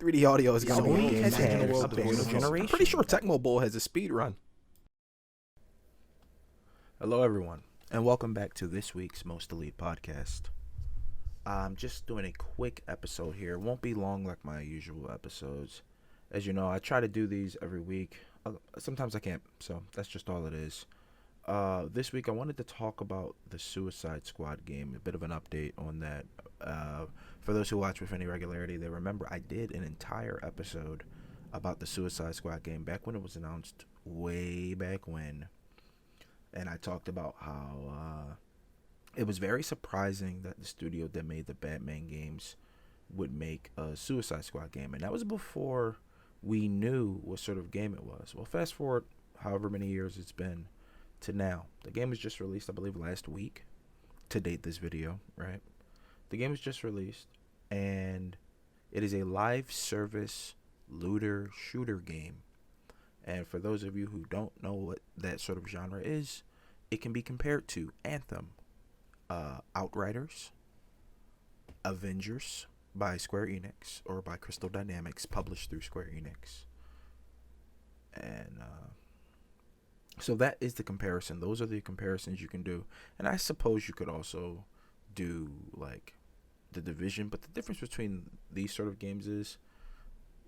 3D audio is going to be Sony a game has changer in the entered world the of new video. I'm generation. pretty sure Tecmo Bowl has a speed run. Hello, everyone, and welcome back to this week's Most Elite podcast. I'm just doing a quick episode here. It won't be long like my usual episodes. As you know, I try to do these every week. Sometimes I can't, so that's just all it is. This week I wanted to talk about the Suicide Squad game, a bit of an update on that. For those who watch with any regularity, they remember I did an entire episode about the Suicide Squad game back when it was announced, way back when. And I talked about how it was very surprising that the studio that made the Batman games would make a Suicide Squad game. And that was before we knew what sort of game it was. Well, fast forward however many years it's been to now. The game was just released, I believe, last week to date this video, right? The game was just released, and it is a live service looter shooter game. And for those of you who don't know what that sort of genre is, it can be compared to Anthem, Outriders, Avengers by Square Enix or by Crystal Dynamics, published through Square Enix. And so that is the comparison. Those are the comparisons you can do. And I suppose you could also do like the Division, but the difference between these sort of games is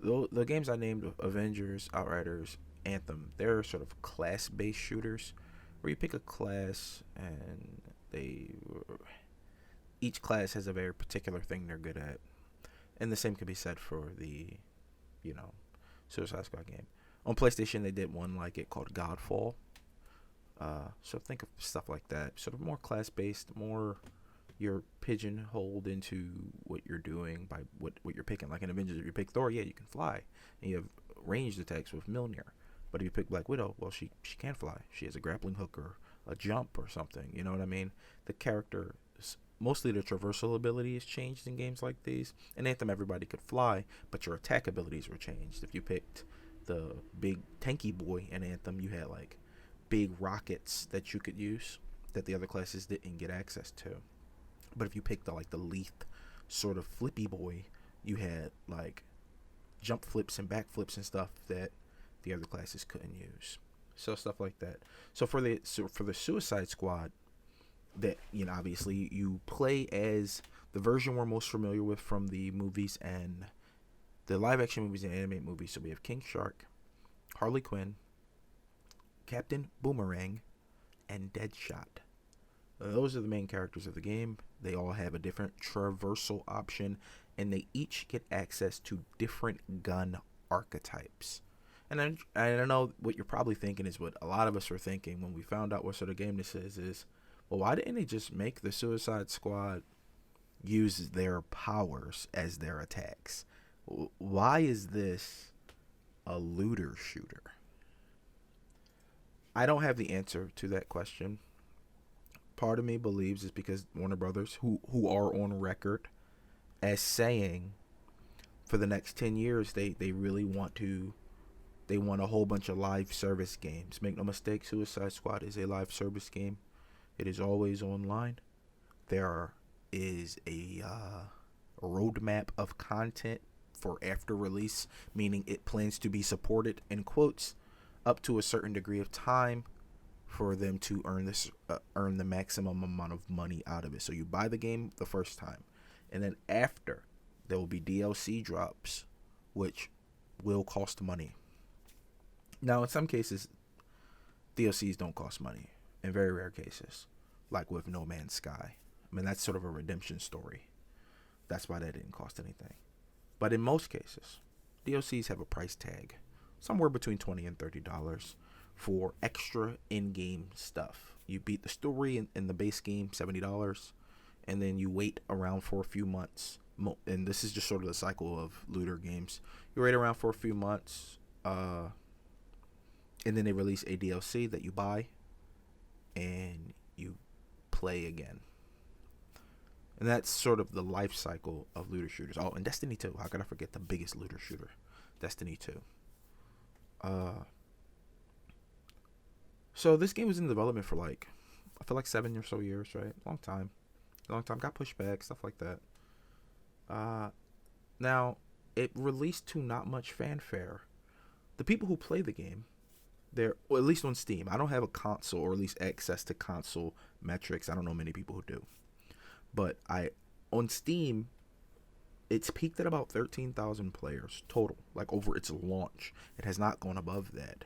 the games I named, Avengers, Outriders, Anthem, they're sort of class-based shooters where you pick a class and each class has a very particular thing they're good at. And the same can be said for the, Suicide Squad game. On PlayStation, they did one like it called Godfall. So think of stuff like that. Sort of more class-based, more you're pigeonholed into what you're doing by what you're picking. Like in Avengers, if you pick Thor, yeah, you can fly. And you have ranged attacks with Mjolnir. But if you pick Black Widow, well, she can fly. She has a grappling hook or a jump or something. You know what I mean? The character, mostly the traversal ability is changed in games like these. In Anthem, everybody could fly, but your attack abilities were changed. If you picked the big tanky boy in Anthem, you had like big rockets that you could use that the other classes didn't get access to. But if you picked the Leith sort of flippy boy, you had like jump flips and back flips and stuff that the other classes couldn't use. So stuff like that. So for the Suicide Squad, that obviously you play as the version we're most familiar with from the movies and the live action movies and animated movies. So we have King Shark, Harley Quinn, Captain Boomerang, and Deadshot. Those are the main characters of the game. They all have a different traversal option, and they each get access to different gun archetypes. And I know what you're probably thinking is what a lot of us were thinking when we found out what sort of game this is, well, why didn't they just make the Suicide Squad use their powers as their attacks? Why is this a looter shooter? I don't have the answer to that question. Part of me believes it's because Warner Brothers, who are on record as saying for the next 10 years they really want a whole bunch of live service games. Make no mistake, Suicide Squad is a live service game. It is always online. There is a roadmap of content for after release, meaning it plans to be supported, in quotes, up to a certain degree of time for them to earn the maximum amount of money out of it. So you buy the game the first time, and then after there will be DLC drops, which will cost money. Now, in some cases, DLCs don't cost money. In very rare cases, like with No Man's Sky. I mean, that's sort of a redemption story. That's why that didn't cost anything. But in most cases, DLCs have a price tag, somewhere between $20 and $30 for extra in-game stuff. You beat the story in the base game, $70, and then you wait around for a few months. And this is just sort of the cycle of looter games. You wait around for a few months, and then they release a DLC that you buy, and you play again. And that's sort of the life cycle of looter shooters. Oh, and Destiny 2. How could I forget the biggest looter shooter? Destiny 2. So this game was in development for I feel like 7 or so years, right? Long time. Got pushed back, stuff like that. Now, it released to not much fanfare. The people who play the game, they're, or at least on Steam. I don't have a console, or at least access to console metrics. I don't know many people who do. But on Steam, it's peaked at about 13,000 players total, like over its launch. It has not gone above that.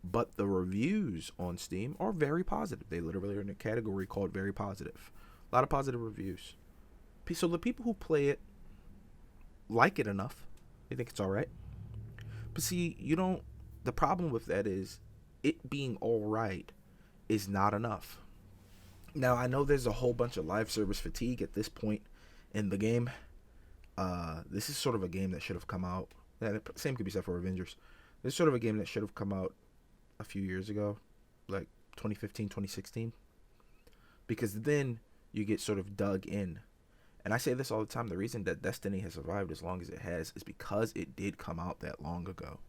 But the reviews on Steam are very positive. They literally are in a category called very positive. A lot of positive reviews. So the people who play it like it enough. They think it's all right. But see, the problem with that is it being all right is not enough. Now, I know there's a whole bunch of live service fatigue at this point in the game. This is sort of a game that should have come out. Yeah, same could be said for Avengers. This is sort of a game that should have come out a few years ago, like 2015, 2016. Because then you get sort of dug in. And I say this all the time. The reason that Destiny has survived as long as it has is because it did come out that long ago.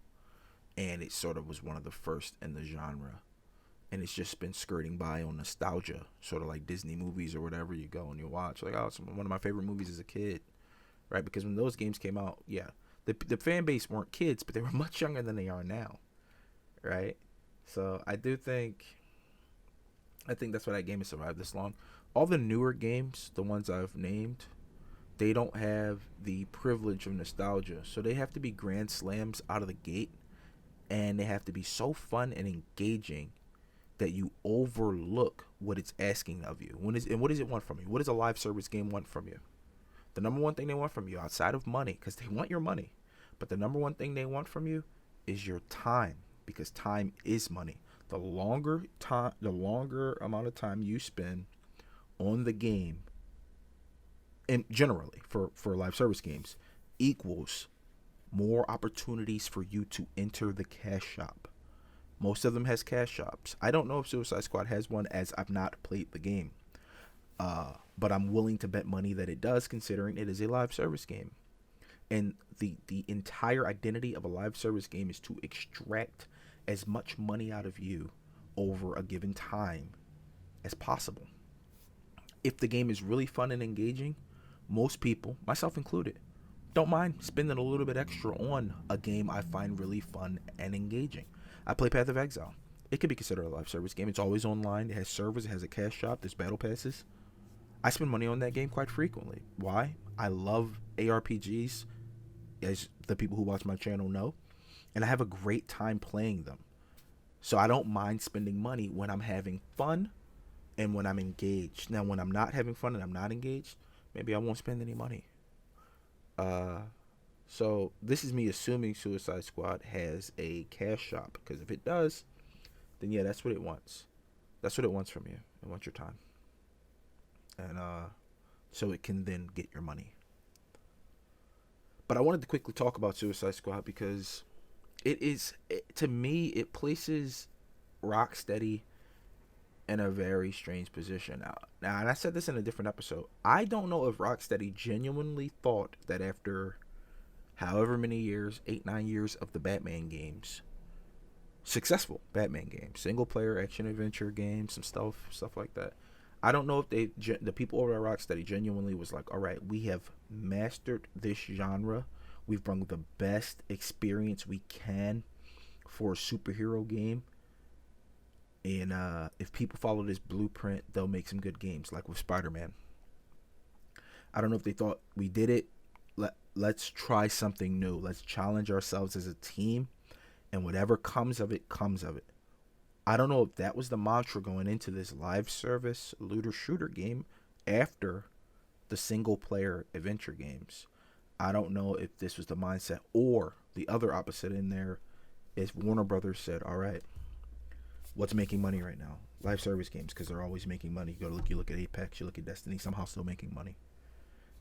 And it sort of was one of the first in the genre. And it's just been skirting by on nostalgia, sort of like Disney movies or whatever you go and you watch. Like, oh, it's one of my favorite movies as a kid, right? Because when those games came out, yeah, the fan base weren't kids, but they were much younger than they are now, right? So I think that's why that game has survived this long. All the newer games, the ones I've named, they don't have the privilege of nostalgia. So they have to be grand slams out of the gate, and they have to be so fun and engaging that you overlook what it's asking of you. What does it want from you? What does a live service game want from you? The number one thing they want from you, outside of money, because they want your money, but the number one thing they want from you is your time, because time is money. The longer amount of time you spend on the game, and generally for live service games, equals more opportunities for you to enter the cash shop. Most of them has cash shops. I don't know if Suicide Squad has one, as I've not played the game. But I'm willing to bet money that it does, considering it is a live service game. And the entire identity of a live service game is to extract as much money out of you over a given time as possible. If the game is really fun and engaging, most people, myself included, don't mind spending a little bit extra on a game I find really fun and engaging. I play Path of Exile. It could be considered a live service game. It's always online. It has servers. It has a cash shop. There's battle passes. I spend money on that game quite frequently. Why? I love ARPGs, as the people who watch my channel know, and I have a great time playing them. So I don't mind spending money when I'm having fun and when I'm engaged. Now, when I'm not having fun and I'm not engaged, maybe I won't spend any money. So this is me assuming Suicide Squad has a cash shop, because if it does, then yeah, that's what it wants. That's what it wants from you. It wants your time. And so it can then get your money. But I wanted to quickly talk about Suicide Squad because to me, it places Rocksteady in a very strange position. Now, and I said this in a different episode, I don't know if Rocksteady genuinely thought that after however many years, 8-9 years of the Batman games, successful Batman games, single player action adventure games, some stuff like that, I don't know if the people over at Rocksteady genuinely was like, all right, we have mastered this genre, we've brought the best experience we can for a superhero game, and if people follow this blueprint, they'll make some good games, like with Spider-Man. I don't know if they thought, we did it, let's try something new. Let's challenge ourselves as a team, and whatever comes of it, comes of it. I don't know if that was the mantra going into this live service looter shooter game after the single player adventure games. I don't know if this was the mindset, or the other opposite in there is Warner Brothers said, all right, what's making money right now? Live service games, because they're always making money. You look at Apex, you look at Destiny, somehow still making money.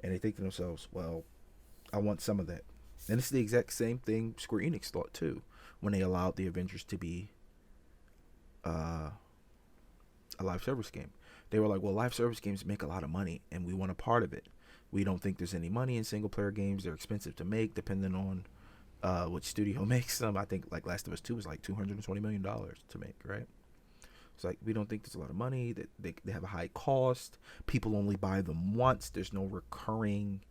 And they think to themselves, well, I want some of that. And it's the exact same thing Square Enix thought too, when they allowed the Avengers to be a live service game. They were like, well, live service games make a lot of money, and we want a part of it. We don't think there's any money in single player games. They're expensive to make, depending on which studio makes them. I think like Last of Us 2 was like $220 million to make, right? It's like, we don't think there's a lot of money, that they have a high cost. People only buy them once. There's no recurring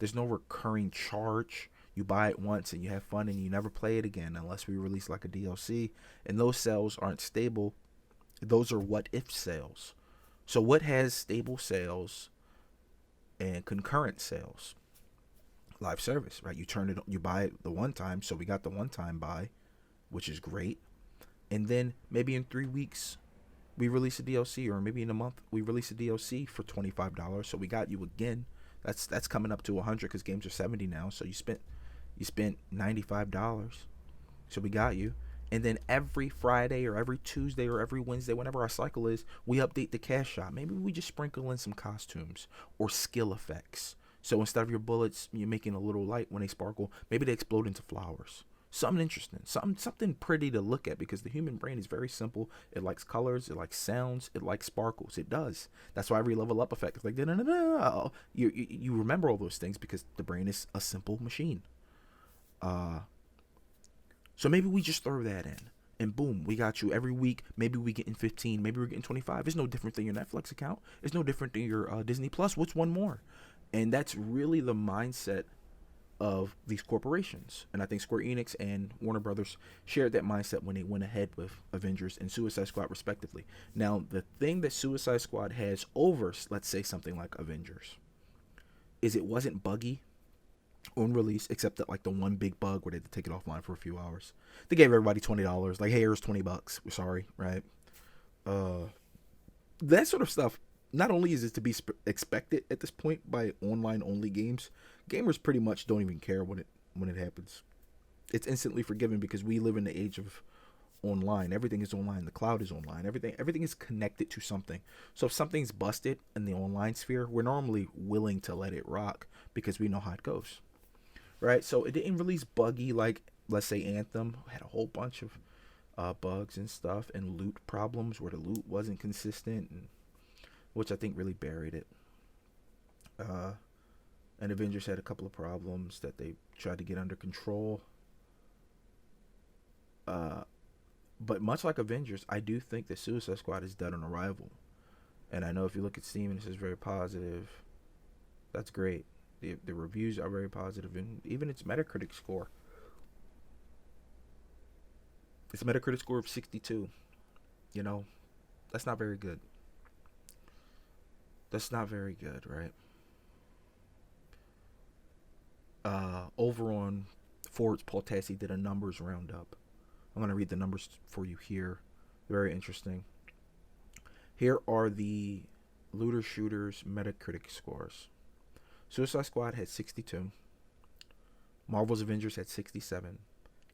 There's no recurring charge. You buy it once and you have fun and you never play it again unless we release like a DLC. And those sales aren't stable. Those are what if sales. So what has stable sales and concurrent sales? Live service, right? You buy it the one time, so we got the one time buy, which is great. And then maybe in 3 weeks we release a DLC, or maybe in a month we release a DLC for $25. So we got you again. That's coming up to 100 because games are 70 now. So you spent $95. So we got you. And then every Friday or every Tuesday or every Wednesday, whenever our cycle is, we update the cash shop. Maybe we just sprinkle in some costumes or skill effects. So instead of your bullets, you're making a little light when they sparkle, maybe they explode into flowers. Something interesting, something pretty to look at, because the human brain is very simple. It likes colors, it likes sounds, it likes sparkles. It does. That's why every level up effect is like, you remember all those things because the brain is a simple machine. So maybe we just throw that in, and boom, we got you every week. Maybe we getting 15, maybe we're getting 25. It's no different than your Netflix account. It's no different than your Disney Plus. What's one more? And that's really the mindset of these corporations. And I think Square Enix and Warner Brothers shared that mindset when they went ahead with Avengers and Suicide Squad respectively. Now, the thing that Suicide Squad has over, let's say, something like Avengers, is it wasn't buggy on release, except that like the one big bug where they had to take it offline for a few hours. They gave everybody $20. Like, hey, here's $20. We're sorry, right? That sort of stuff. Not only is it to be expected at this point by online only games, gamers pretty much don't even care when it happens. It's instantly forgiven because we live in the age of online. Everything is online. The cloud is online. Everything is connected to something. So if something's busted in the online sphere, we're normally willing to let it rock because we know how it goes. Right? So it didn't release buggy like, let's say, Anthem had a whole bunch of bugs and stuff and loot problems where the loot wasn't consistent, which I think really buried it. And Avengers had a couple of problems that they tried to get under control. But much like Avengers, I do think that Suicide Squad is dead on arrival. And I know if you look at Steam and it says very positive, that's great. The reviews are very positive, and even its Metacritic score. It's a Metacritic score of 62. You know, that's not very good. That's not very good, right? Over on Forbes, Paul Tassi did a numbers roundup. I'm going to read the numbers for you here. Very interesting. Here are the looter shooters Metacritic scores. Suicide Squad had 62. Marvel's Avengers had 67.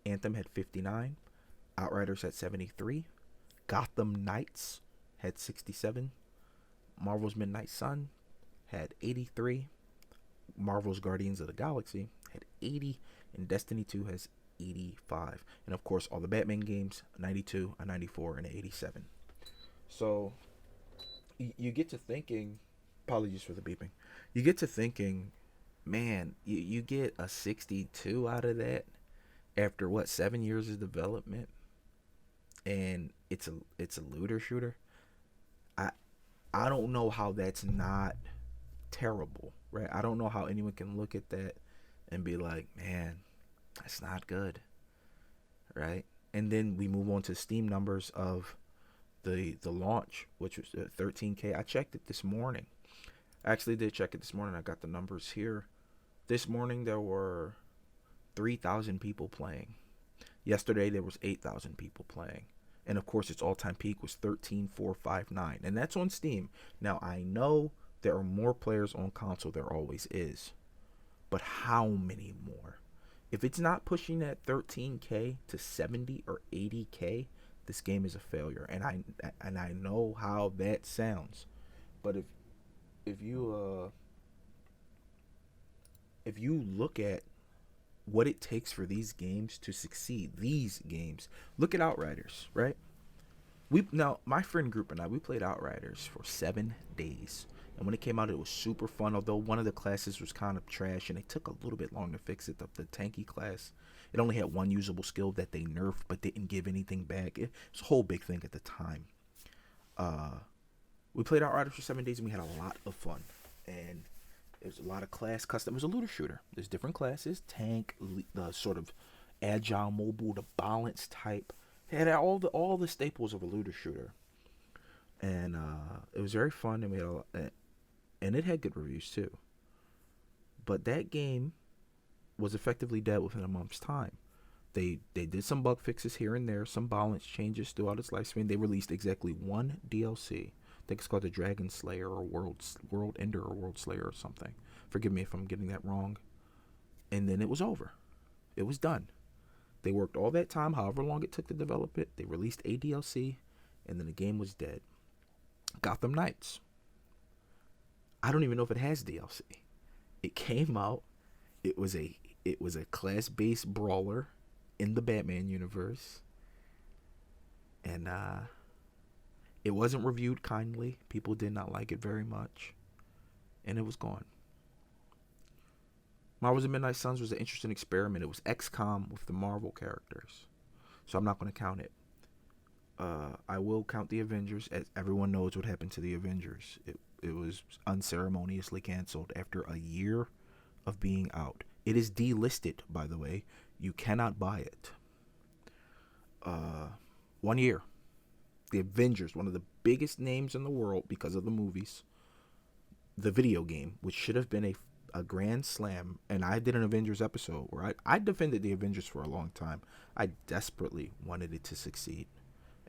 Anthem had 59. Outriders had 73. Gotham Knights had 67. Marvel's Midnight Sun had 83. Marvel's Guardians of the Galaxy had 80. And Destiny 2 has 85. And of course, all the Batman games, a 92, a 94, and an 87. So you get to thinking, apologies for the beeping, you get to thinking, man, you get a 62 out of that after what, 7 years of development, and it's a looter shooter. I don't know how that's not terrible, right? I don't know how anyone can look at that and be like, man, that's not good, right? And then we move on to Steam numbers of the launch, which was 13K. I checked it this morning. I actually did check it this morning. I got the numbers here. This morning there were 3,000 people playing. Yesterday there was 8,000 people playing. And of course its all-time peak was 13,459. And that's on Steam. Now I know there are more players on console. There always is. But how many more? If it's not pushing that 13K to 70 or 80K, this game is a failure. And I know how that sounds. But if you look at what it takes for these games to succeed, look at Outriders, right? Now my friend group and we played Outriders for 7 days. And when it came out, it was super fun, although one of the classes was kind of trash, and it took a little bit long to fix it. The tanky class, it only had one usable skill that they nerfed, but didn't give anything back. It was a whole big thing at the time. We played Outriders for 7 days, and we had a lot of fun. And There's a lot of class custom. It was a looter shooter. There's different classes: tank, the sort of agile, mobile, the balance type. It had all the staples of a looter shooter, and it was very fun. And we had and it had good reviews too. But that game was effectively dead within a month's time. They did some bug fixes here and there, some balance changes throughout its lifespan. They released exactly one DLC. I think it's called the Dragon Slayer or World Ender or World Slayer or something. Forgive me if I'm getting that wrong. And then it was over. It was done. They worked all that time, however long it took to develop it. They released a DLC, and then the game was dead. Gotham Knights. I don't even know if it has DLC. It came out. It was a class-based brawler in the Batman universe, and it wasn't reviewed kindly. People did not like it very much, and it was gone. Marvel's and Midnight Suns was an interesting experiment. It was XCOM with the Marvel characters, so I'm not going to count it. I will count the Avengers, as everyone knows what happened to the Avengers. It was unceremoniously canceled after a year of being out. It is delisted, by the way. You cannot buy it. 1 year. The Avengers, one of the biggest names in the world because of the movies. The video game, which should have been a grand slam. And I did an Avengers episode where I defended the Avengers for a long time. I desperately wanted it to succeed.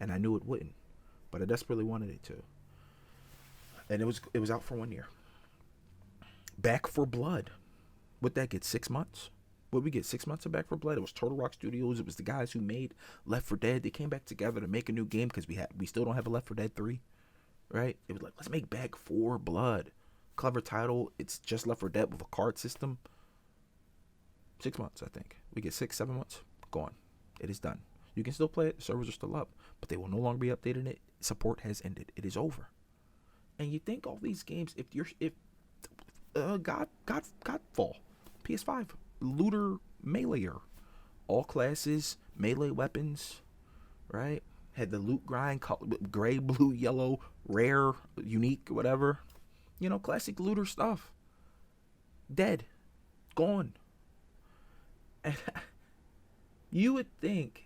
And I knew it wouldn't. But I desperately wanted it to. And it was out for 1 year. Back 4 Blood. What'd that get? 6 months? What we get? 6 months of Back 4 Blood. It was Turtle Rock Studios. It was the guys who made Left 4 Dead. They came back together to make a new game because we still don't have a Left 4 Dead 3, right? It was like, let's make Back 4 Blood. Clever title. It's just Left 4 Dead with a card system. 6 months, I think. We get 6-7 months. Gone. It is done. You can still play it. The servers are still up, but they will no longer be updating it. Support has ended. It is over. And you think all these games, if Godfall, PS5, looter meleeer, all classes, melee weapons, right? Had the loot grind, gray, blue, yellow, rare, unique, whatever. You know, classic looter stuff. Dead. Gone. And you would think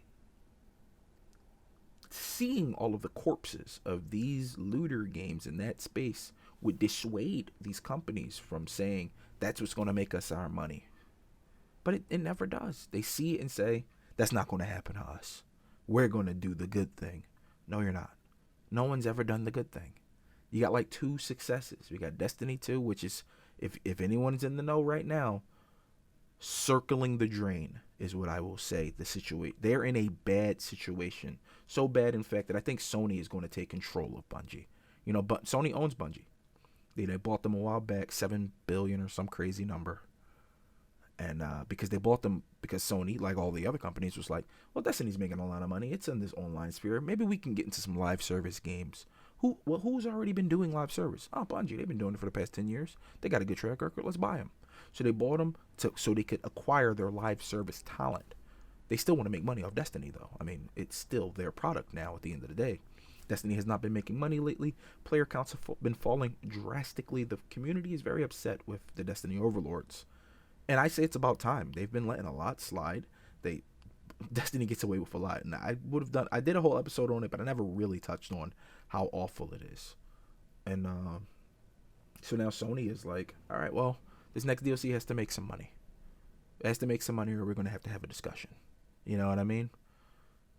seeing all of the corpses of these looter games in that space would dissuade these companies from saying that's what's going to make us our money. But it never does. They see it and say, that's not going to happen to us. We're going to do the good thing. No, you're not. No one's ever done the good thing. You got like 2 successes. We got Destiny 2, which is, if anyone's in the know right now, circling the drain is what I will say. They're in a bad situation. So bad, in fact, that I think Sony is going to take control of Bungie. You know, but Sony owns Bungie. They bought them a while back, $7 billion or some crazy number. And because they bought them, because Sony, like all the other companies, was like, well, Destiny's making a lot of money. It's in this online sphere. Maybe we can get into some live service games. Who's already been doing live service? Oh, Bungie. They've been doing it for the past 10 years. They got a good track record. Let's buy them. So they bought them so they could acquire their live service talent. They still want to make money off Destiny, though. I mean, it's still their product now at the end of the day. Destiny has not been making money lately. Player counts have been falling drastically. The community is very upset with the Destiny overlords. And I say it's about time. They've been letting a lot slide. Destiny gets away with a lot. And I did a whole episode on it, but I never really touched on how awful it is. And so now Sony is like, all right, well, this next DLC has to make some money. It has to make some money or we're going to have a discussion. You know what I mean?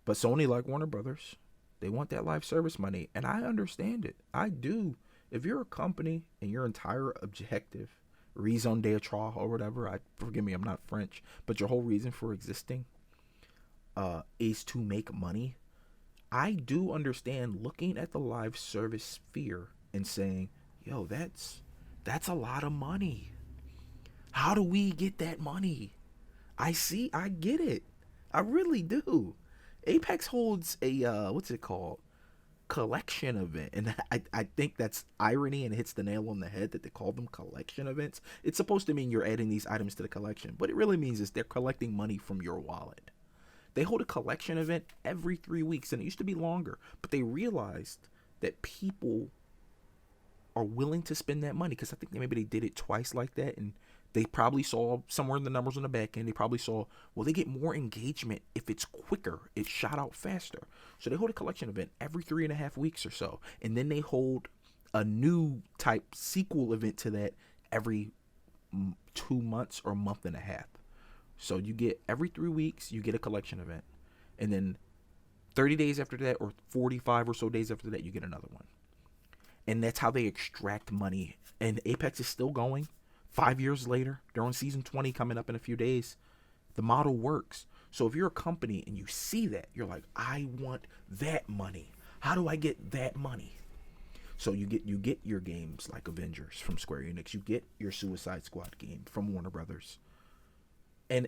But Sony, like Warner Brothers, they want that live service money. And I understand it. I do. If you're a company and your entire objective, raison d'etre or whatever, forgive me, I'm not French, but your whole reason for existing is to make money, I do understand looking at the live service sphere and saying, yo, that's a lot of money. How do we get that money? I get it. I really do. Apex holds a, what's it called? Collection event. And I think that's irony and hits the nail on the head that they call them collection events. It's supposed to mean you're adding these items to the collection. What it really means is they're collecting money from your wallet. They hold a collection event every 3 weeks, and it used to be longer. But they realized that people are willing to spend that money, because I think maybe they did it twice like that, and they probably saw somewhere in the numbers on the back end. They probably saw, well, they get more engagement if it's quicker, it's shot out faster. So they hold a collection event every 3.5 weeks or so, and then they hold a new type sequel event to that every 2 months or a month and a half. So you get every 3 weeks, you get a collection event, and then 30 days after that, or 45 or so days after that, you get another one. And that's how they extract money. And Apex is still going. 5 years later, they're on season 20 coming up in a few days. The model works. So if you're a company and you see that, you're like, I want that money. How do I get that money? So you get your games like Avengers from Square Enix. You get your Suicide Squad game from Warner Brothers. And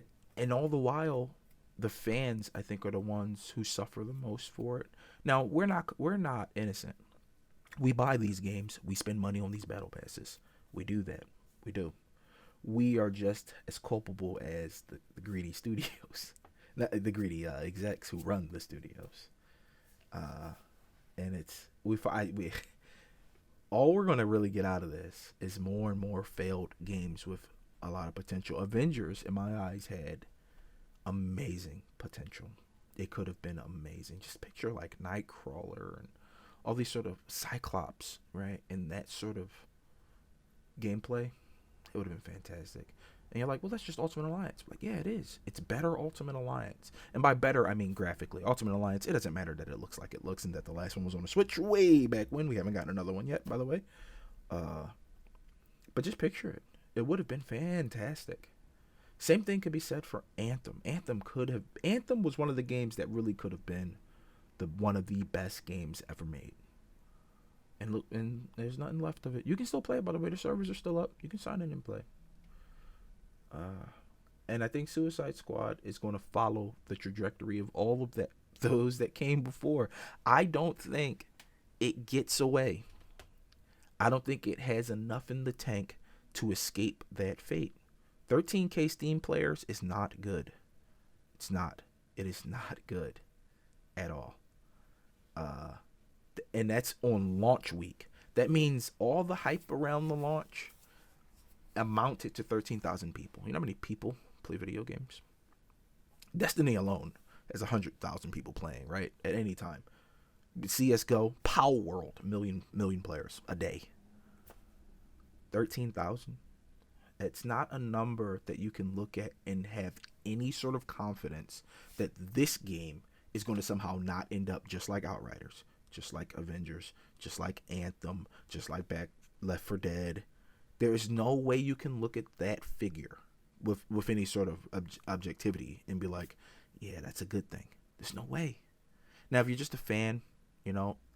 all the while, the fans, I think, are the ones who suffer the most for it. Now, we're not innocent. We buy these games. We spend money on these battle passes. We do that. We do. We are just as culpable as the greedy studios, not the greedy execs who run the studios. And it's we all we're gonna really get out of this is more and more failed games with a lot of potential. Avengers, in my eyes, had amazing potential. It could have been amazing. Just picture like Nightcrawler and all these sort of Cyclops, right? And that sort of gameplay, it would have been fantastic. And you're like, well, that's just Ultimate Alliance. Like, yeah, it is. It's better Ultimate Alliance. And by better, I mean graphically. Ultimate Alliance, it doesn't matter that it looks like it looks and that the last one was on the Switch way back when. We haven't gotten another one yet, by the way. But just picture it. It would have been fantastic. Same thing could be said for Anthem. Anthem was one of the games that really could have been one of the best games ever made. And look, and there's nothing left of it. You can still play it, by the way. The servers are still up. You can sign in and play. And I think Suicide Squad is going to follow the trajectory of all of those that came before. I don't think it gets away. I don't think it has enough in the tank to escape that fate. 13K Steam players is not good. It's not. It is not good at all. And that's on launch week. That means all the hype around the launch amounted to 13,000 people. You know how many people play video games? Destiny alone has 100,000 people playing, right? At any time. CSGO, Power World, million players a day. 13,000. It's not a number that you can look at and have any sort of confidence that this game is going to somehow not end up just like Outriders, just like Avengers, just like Anthem, just like Left 4 Dead. There is no way you can look at that figure with any sort of objectivity and be like, yeah, that's a good thing. There's no way. Now, if you're just a fan,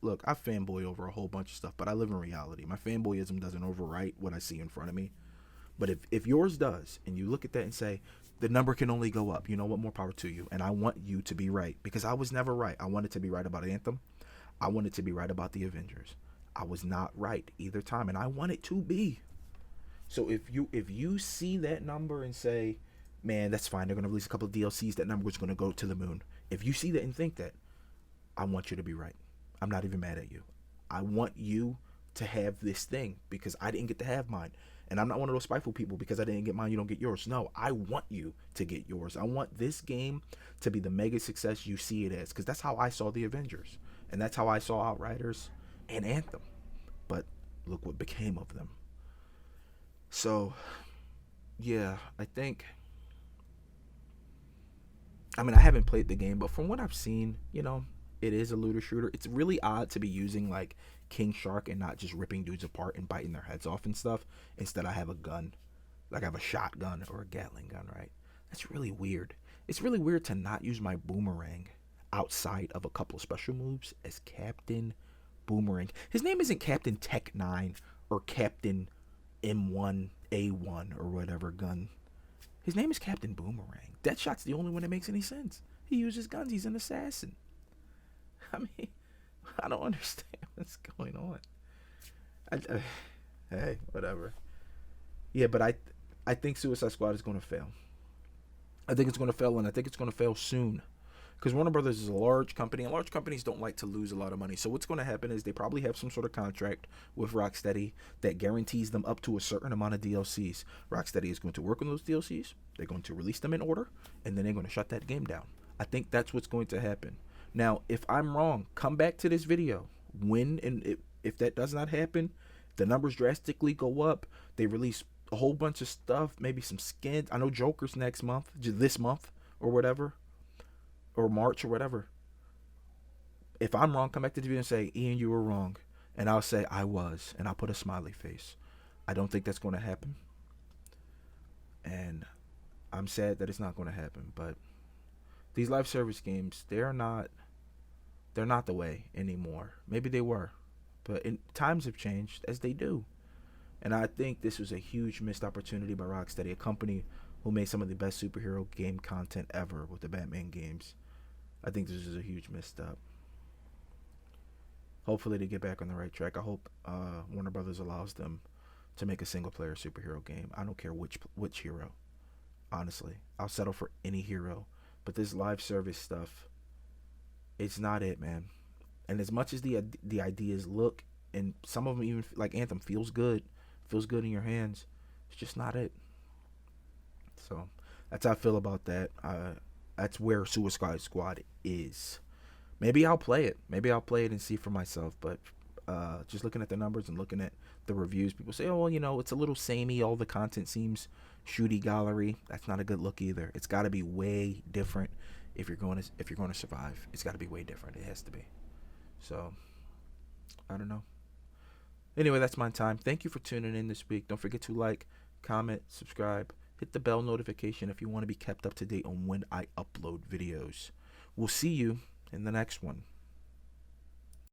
look, I fanboy over a whole bunch of stuff, but I live in reality. My fanboyism doesn't overwrite what I see in front of me. But if yours does, and you look at that and say, the number can only go up, you know what, more power to you. And I want you to be right, because I was never right. I wanted to be right about Anthem. I wanted to be right about the Avengers. I was not right either time, and I want it to be. So if you see that number and say, man, that's fine, they're going to release a couple of DLCs, that number is going to go to the moon. If you see that and think that, I want you to be right. I'm not even mad at you. I want you to have this thing, because I didn't get to have mine. And I'm not one of those spiteful people, because I didn't get mine, you don't get yours. No, I want you to get yours. I want this game to be the mega success you see it as, because that's how I saw the Avengers. And that's how I saw Outriders and Anthem. But look what became of them. So, yeah, I haven't played the game, but from what I've seen, it is a looter shooter. It's really odd to be using like King Shark and not just ripping dudes apart and biting their heads off and stuff. Instead, I have a gun, like I have a shotgun or a Gatling gun, right? That's really weird. It's really weird to not use my boomerang outside of a couple of special moves as Captain Boomerang. His name isn't Captain Tech 9 or Captain M1A1 or whatever gun. His name is Captain Boomerang. Deadshot's the only one that makes any sense. He uses guns. He's an assassin. I mean, I don't understand what's going on. Hey, whatever. Yeah, but I think Suicide Squad is going to fail. I think it's going to fail, and I think it's going to fail soon. because Warner Brothers is a large company, and large companies don't like to lose a lot of money. So what's going to happen is they probably have some sort of contract with Rocksteady that guarantees them up to a certain amount of DLCs. Rocksteady is going to work on those DLCs. They're going to release them in order, and then they're going to shut that game down. I think that's what's going to happen. Now, if I'm wrong, come back to this video. When and if that does not happen, the numbers drastically go up. They release a whole bunch of stuff, maybe some skins. I know Joker's next month, this month or whatever, or March or whatever. If I'm wrong, come back to the video and say, Ian, you were wrong. And I'll say, I was. And I'll put a smiley face. I don't think that's going to happen. And I'm sad that it's not going to happen. But these live service games, they're not the way anymore. Maybe they were. But times have changed, as they do. And I think this was a huge missed opportunity by Rocksteady, a company who made some of the best superhero game content ever with the Batman games. I think this is a huge misstep. Hopefully they get back on the right track. I hope Warner Brothers allows them to make a single-player superhero game. I don't care which hero. Honestly, I'll settle for any hero. But this live service stuff, it's not it, man. And as much as the ideas look, and some of them even like Anthem feels good in your hands, it's just not it. So that's how I feel about that. That's where Suicide Squad is. Maybe I'll play it. And see for myself. But just looking at the numbers and looking at the reviews, people say, oh, well, it's a little samey. All the content seems shooty gallery. That's not a good look either. It's got to be way different if you're going to survive. It's got to be way different. It has to be. So I don't know. Anyway, that's my time. Thank you for tuning in this week. Don't forget to like, comment, subscribe, hit the bell notification if you want to be kept up to date on when I upload videos. We'll see you in the next one.